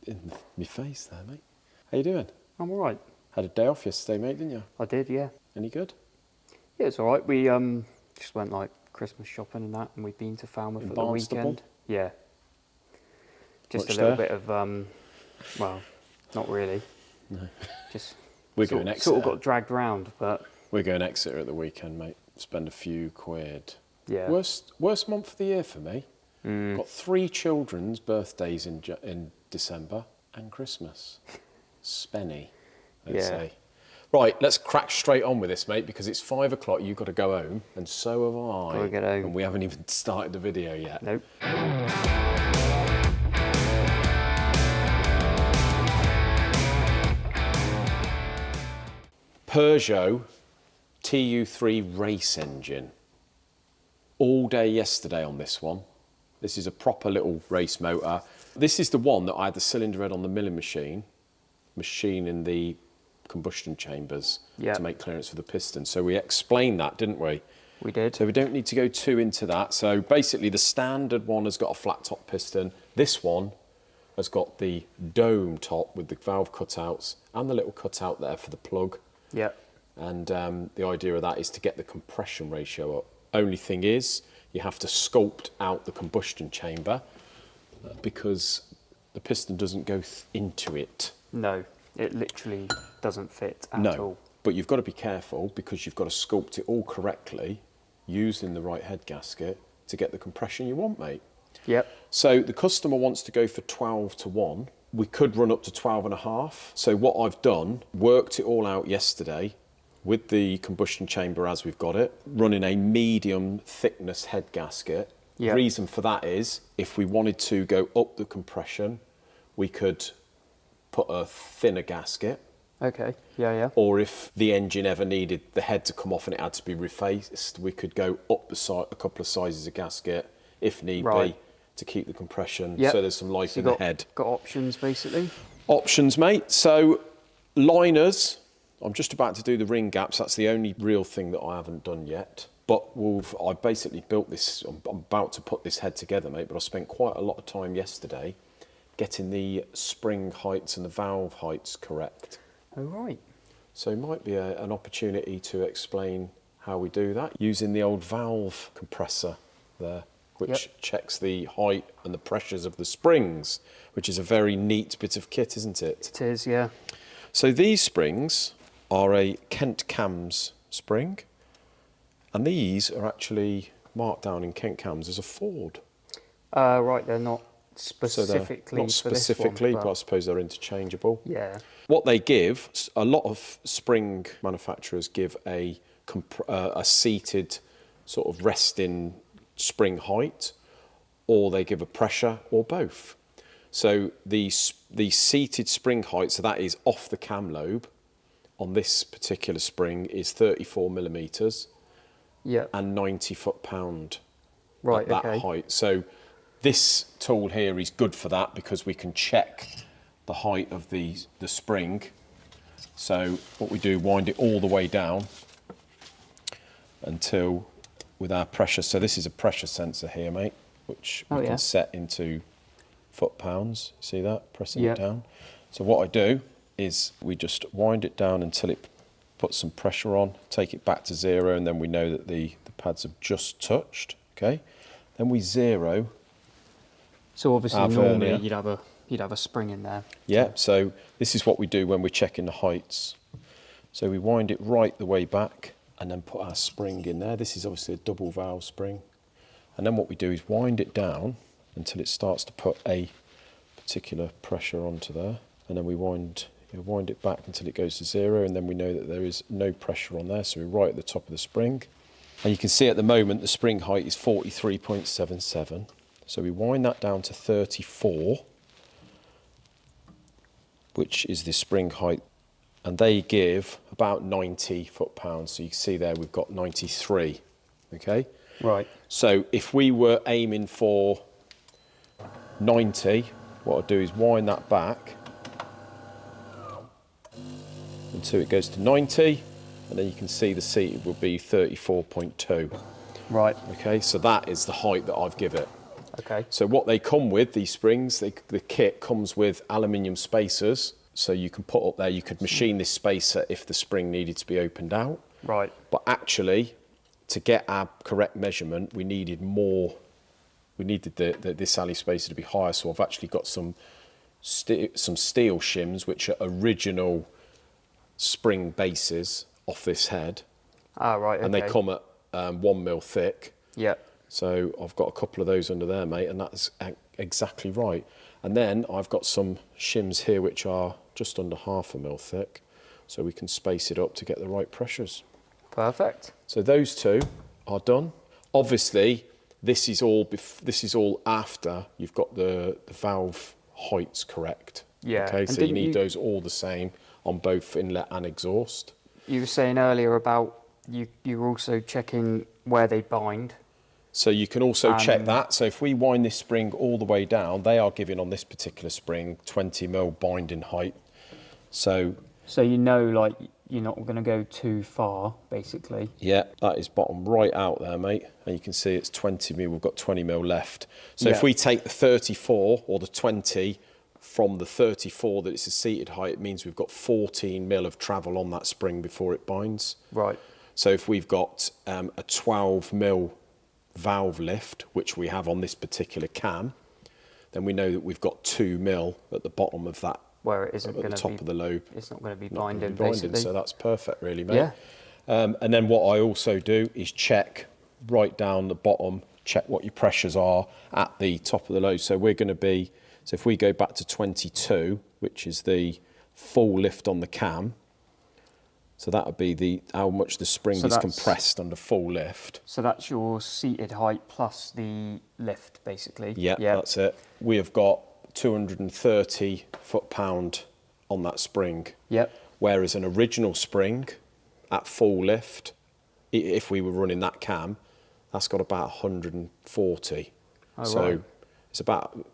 in my face there, mate. How you doing? I'm all right. Had a day off yesterday, mate, didn't you? I did, yeah. Any good? Yeah, it's all right. We just went like Christmas shopping and that, and we've been to Falmouth In at the Barnstaple? weekend. Yeah. Just Much a little there? bit of well, not really. No. Just We're sort, going sort of Exeter. got dragged round, but We're going Exeter at the weekend, mate. Spend a few quid. yeah. Worst month of the year for me. Got 3 children's birthdays in December and Christmas. Spenny, they'd Yeah. say. Right, let's crack straight on with this, mate, because it's 5 o'clock. You've got to go home, and so have I. Gotta get home. And we haven't even started the video yet. Nope. Peugeot TU3 race engine. All day yesterday on this one. This is a proper little race motor. This is the one that I had the cylinder head on the milling machine, machining the combustion chambers to make clearance for the piston. So we explained that, didn't we? We did. So we don't need to go too into that. So basically the standard one has got a flat top piston. This one has got the dome top with the valve cutouts and the little cutout there for the plug. Yeah. And the idea of that is to get the compression ratio up. Only thing is, you have to sculpt out the combustion chamber because the piston doesn't go into it. No, it literally doesn't fit at No, all. but you've got to be careful because you've got to sculpt it all correctly using the right head gasket to get the compression you want, mate. Yep. So the customer wants to go for 12-1. We could run up to 12.5. So what I've done, worked it all out yesterday with the combustion chamber as we've got it, running a medium thickness head gasket. Yep. The reason for that is if we wanted to go up the compression, we could put a thinner gasket. Okay. Yeah, yeah. Or if the engine ever needed the head to come off and it had to be refaced, we could go up a couple of sizes of gasket if need be to keep the compression. Yep. So there's some life in the head. Got options basically. Options, mate. So liners, I'm just about to do the ring gaps. That's the only real thing that I haven't done yet. But I basically built this, I'm about to put this head together, mate, but I spent quite a lot of time yesterday getting the spring heights and the valve heights correct. Oh, right. So it might be an opportunity to explain how we do that using the old valve compressor there, which checks the height and the pressures of the springs, which is a very neat bit of kit, isn't it? It is, yeah. So these springs are a Kent Cams spring, and these are actually marked down in Kent Cams as a Ford. Right, they're not specifically so they're not specifically, for this one, but I suppose they're interchangeable. Yeah. What they give, a lot of spring manufacturers give a seated sort of resting spring height, or they give a pressure, or both. So the seated spring height, so that is off the cam lobe, on this particular spring is 34 millimeters and 90 foot-pound at that height. So this tool here is good for that because we can check the height of the spring. So what we do, wind it all the way down until with our pressure. So this is a pressure sensor here, mate, which we can set into foot-pounds. See that? Pressing it down. So what I do is we just wind it down until it puts some pressure on, take it back to 0, and then we know that the pads have just touched. Okay, then we 0. So obviously normally you'd have a spring in there. Yeah, so this is what we do when we're checking the heights. So we wind it right the way back and then put our spring in there. This is obviously a double valve spring. And then what we do is wind it down until it starts to put a particular pressure onto there. And then we wind it back until it goes to 0, and then we know that there is no pressure on there, so we're right at the top of the spring. And you can see at the moment the spring height is 43.77. So we wind that down to 34, which is the spring height, and they give about 90 foot-pounds. So you can see there we've got 93, okay? Right. So if we were aiming for 90, what I'll do is wind that back until it goes to 90, and then you can see the seat will be 34.2. Right. Okay, so that is the height that I've given it. Okay. So what they come with, these springs, the kit comes with aluminium spacers. So you can put up there, you could machine this spacer if the spring needed to be opened out. Right. But actually, to get our correct measurement, we needed more. We needed this alley spacer to be higher. So I've actually got some steel shims, which are original spring bases off this head. Ah, right. Okay. And they come at 1 mil thick. Yeah. So I've got a couple of those under there, mate, and that's exactly right. And then I've got some shims here which are just under 0.5 mil thick, so we can space it up to get the right pressures. Perfect. So those two are done. Obviously, this is all after you've got the valve heights correct. Yeah. Okay, And so you need those all the same on both inlet and exhaust. You were saying earlier about you were also checking where they bind. So you can also check that. So if we wind this spring all the way down, they are giving on this particular spring 20 mil binding height. So you know, like, you're not going to go too far, basically. yeah, that is bottom right out there, mate. And you can see it's 20 mil. We've got 20 mil left. So if we take the 34 or the 20 from the 34 that it's a seated height, it means we've got 14 mil of travel on that spring before it binds. Right. So if we've got a 12 mil valve lift, which we have on this particular cam, then we know that we've got 2 mil at the bottom of that, Where it isn't at going the to top of the lobe. It's not going to be Not gonna binding, be basically. So that's perfect, really, mate. Yeah. And then what I also do is check right down the bottom, check what your pressures are at the top of the lobe. So we're going to be, so if we go back to 22, which is the full lift on the cam, so that would be how much the spring is compressed under full lift. So that's your seated height plus the lift, basically. Yeah, that's it. We have got 230 foot-pound on that spring. Yep. Whereas an original spring at full lift, if we were running that cam, that's got about 140. Oh, so right. it's about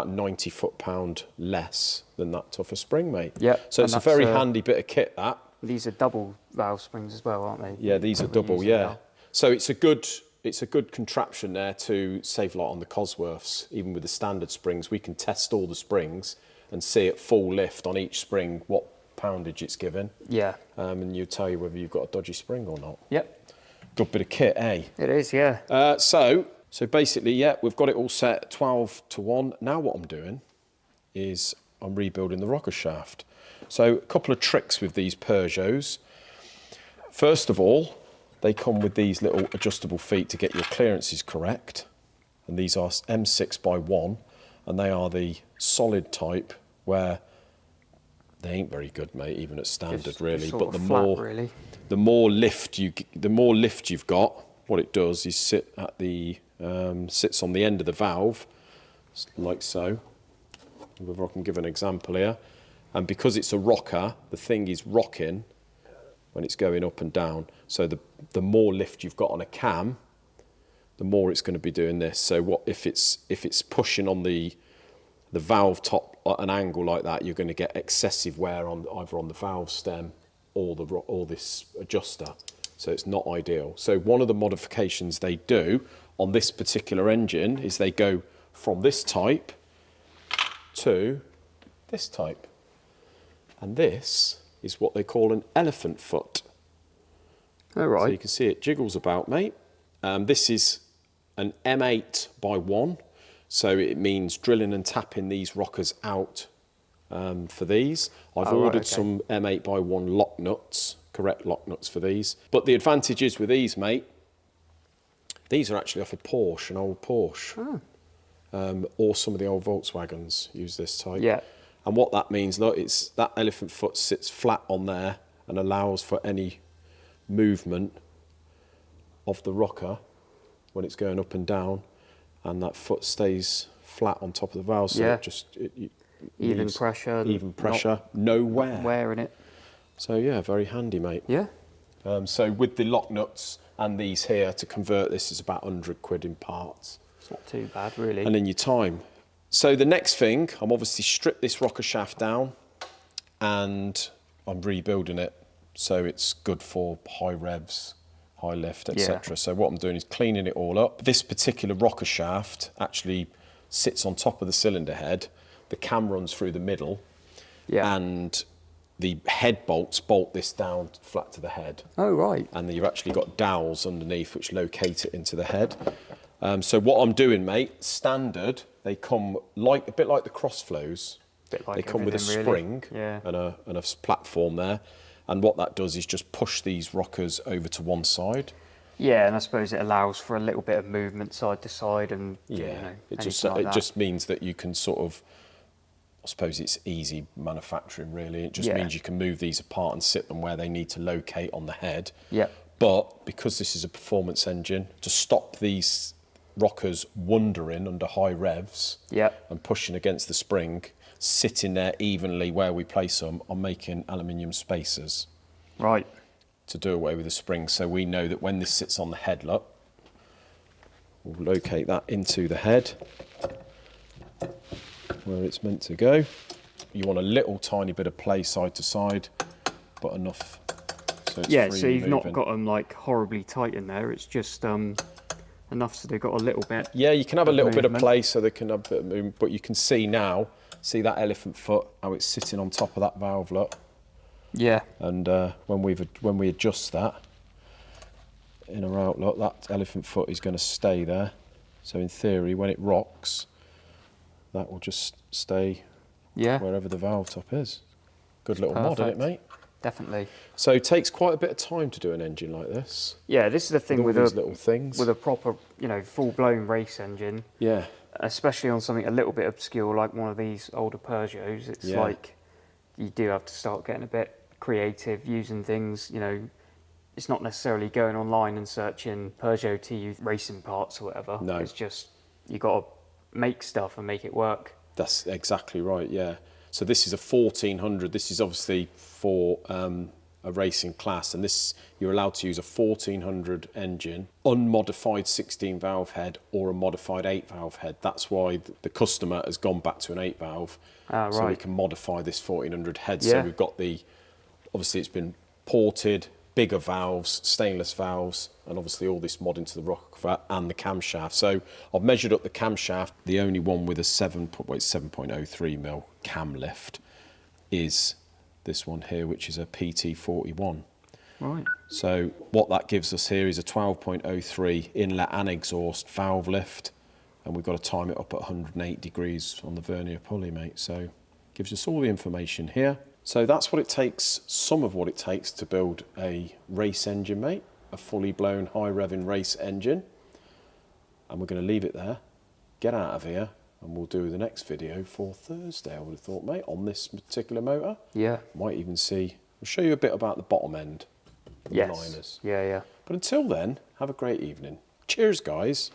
90 foot-pound less than that tougher spring, mate. Yep. So it's a very handy bit of kit, that. These are double valve springs as well, aren't they? Yeah, these are double, yeah. So it's a good contraption there to save a lot on the Cosworths. Even with the standard springs, we can test all the springs and see at full lift on each spring what poundage it's given. Yeah. And you tell you whether you've got a dodgy spring or not. Yep. Good bit of kit, eh? It is, yeah. So basically, yeah, we've got it all set 12 to 1. Now what I'm doing is I'm rebuilding the rocker shaft. So a couple of tricks with these Peugeots. First of all, they come with these little adjustable feet to get your clearances correct. And these are M6x1, and they are the solid type where they ain't very good, mate, even at standard, really. But the more lift you've got, what it does is sits on the end of the valve, like so. Whether I can give an example here. And because it's a rocker, the thing is rocking when it's going up and down. So the more lift you've got on a cam, the more it's going to be doing this. So what if it's pushing on the valve top at an angle like that, you're going to get excessive wear on either on the valve stem or this adjuster. So it's not ideal. So one of the modifications they do on this particular engine is they go from this type to this type. And this is what they call an elephant foot. All right. So you can see it jiggles about, mate. This is an M8x1. So it means drilling and tapping these rockers out for these. I've ordered some M8x1 lock nuts, correct lock nuts for these. But the advantage is with these, mate, these are actually off a Porsche, an old Porsche. Or some of the old Volkswagens use this type. Yeah. And what that means, look, it's that elephant foot sits flat on there and allows for any movement of the rocker when it's going up and down, and that foot stays flat on top of the valve, so it even pressure, no wear. Wear in it. So yeah, very handy, mate. Yeah. So with the lock nuts and these here, to convert this is about 100 quid in parts. It's not too bad, really. And then your time. So the next thing, I'm obviously stripped this rocker shaft down and I'm rebuilding it so it's good for high revs, high lift, etc. So what I'm doing is cleaning it all up. This particular rocker shaft actually sits on top of the cylinder head. The cam runs through the middle, and the head bolts bolt this down flat to the head. Oh, right. And then you've actually got dowels underneath which locate it into the head. So what I'm doing, mate, standard, they come like a bit like the crossflows. They come with a spring and a platform there. And what that does is just push these rockers over to one side. Yeah, and I suppose it allows for a little bit of movement side to side, and it just means that you can sort of, I suppose it's easy manufacturing really. It just means you can move these apart and sit them where they need to locate on the head. Yeah. But because this is a performance engine, to stop these rockers wandering under high revs and pushing against the spring, sitting there evenly where we place them, I'm making aluminium spacers. Right. To do away with the spring, so we know that when this sits on the head, look, we'll locate that into the head where it's meant to go. You want a little tiny bit of play side to side, but enough so it's free so you've moving. not got them like horribly tight in there. It's just enough so they've got a little bit. Yeah, you can have a little bit of play so they can have a bit of movement, but you can see now, see that elephant foot, how it's sitting on top of that valve, look. Yeah. And when we adjust that in or out, look, that elephant foot is going to stay there. So in theory, when it rocks, that will just stay wherever the valve top is. Good little mod, isn't it, mate? Definitely. So it takes quite a bit of time to do an engine like this. Yeah, this is the thing with these little things. With a proper, full-blown race engine. Yeah. Especially on something a little bit obscure like one of these older Peugeots, it's like you do have to start getting a bit creative, using things, it's not necessarily going online and searching Peugeot TU racing parts or whatever. No. It's just, you got to make stuff and make it work. That's exactly right, yeah. So this is a 1400, this is obviously for a racing class, and this, you're allowed to use a 1400 engine, unmodified 16 valve head or a modified 8 valve head. That's why the customer has gone back to an 8 valve. So we can modify this 1400 head. So we've got obviously it's been ported, bigger valves, stainless valves, and obviously all this mod into the rocker and the camshaft. So I've measured up the camshaft. The only one with a 7.03 mil cam lift is this one here, which is a PT41. Right. So what that gives us here is a 12.03 inlet and exhaust valve lift, and we've got to time it up at 108 degrees on the vernier pulley, mate. So gives us all the information here. So that's what it takes, some of what it takes to build a race engine, mate, a fully blown high revving race engine. And we're going to leave it there, get out of here, and we'll do the next video for Thursday, I would have thought, mate, on this particular motor. Yeah. Might even see, we'll show you a bit about the bottom end, the liners. Yeah. But until then, have a great evening. Cheers, guys.